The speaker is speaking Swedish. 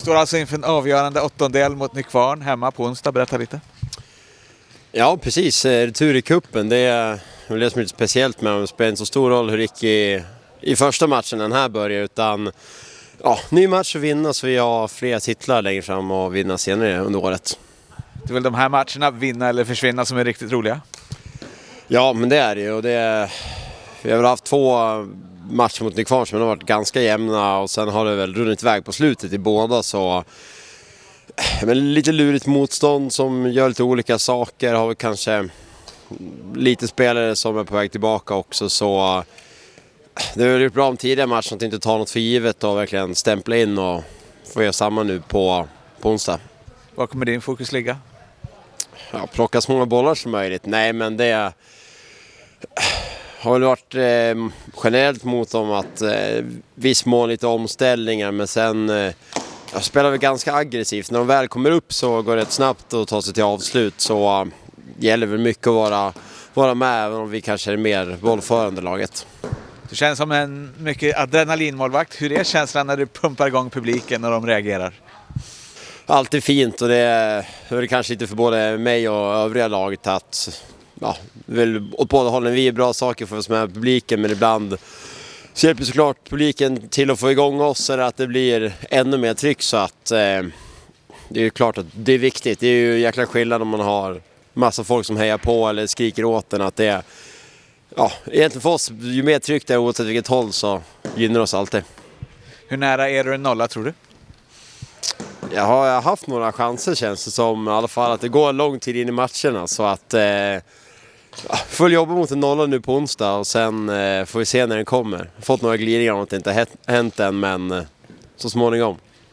Står alltså inför en avgörande åttondel mot Nykvarn hemma på onsdag. Berätta lite. Ja, precis. Retur i kuppen. Det är det som är lite speciellt med dem. Det spelar inte så stor roll hur det gick i första matchen den här börjar. Utan ny match att vinna, så vi har fler titlar längre fram och vinna senare under året. Det är väl de här matcherna, vinna eller försvinna, som är riktigt roliga? Ja, men det är det ju. Och vi har väl haft 2 matcher mot Nykvarn som har varit ganska jämna. Och sen har det väl runnit iväg på slutet i båda, så... Men lite lurigt motstånd som gör lite olika saker. Har vi kanske lite spelare som är på väg tillbaka också, så det är ju bra om tidigare matchen att inte ta något för givet och verkligen stämpla in och få göra samma nu på onsdag. Var kommer din fokus ligga? Ja, plocka så många bollar som möjligt. Nej, men det har väl varit generellt mot dem att viss mån lite omställningar, men sen spelar vi ganska aggressivt. När de väl kommer upp så går det rätt snabbt att ta sig till avslut, så gäller väl mycket att vara med, även om vi kanske är mer bollförande laget. Du känns som en mycket adrenalinmålvakt. Hur är känslan när du pumpar igång publiken och de reagerar? Alltid fint, och det är kanske lite för både mig och övriga laget att väl åt båda hållen. Vi är bra saker för oss med publiken, men ibland så hjälper såklart publiken till att få igång oss, eller att det blir ännu mer tryck, så att det är ju klart att det är viktigt. Det är ju jäkla skillnad om man har massa folk som hejar på eller skriker åt en, att det är egentligen för oss, ju mer tryck det är oavsett vilket håll, så gynnar oss alltid. Hur nära är du en nolla, tror du? Jag har haft några chanser, känns det som, i alla fall att det går lång tid in i matcherna, så att får jobba mot en nolla nu på onsdag, och sen får vi se när den kommer. Fått några glidningar om att det inte har hänt än, men så småningom.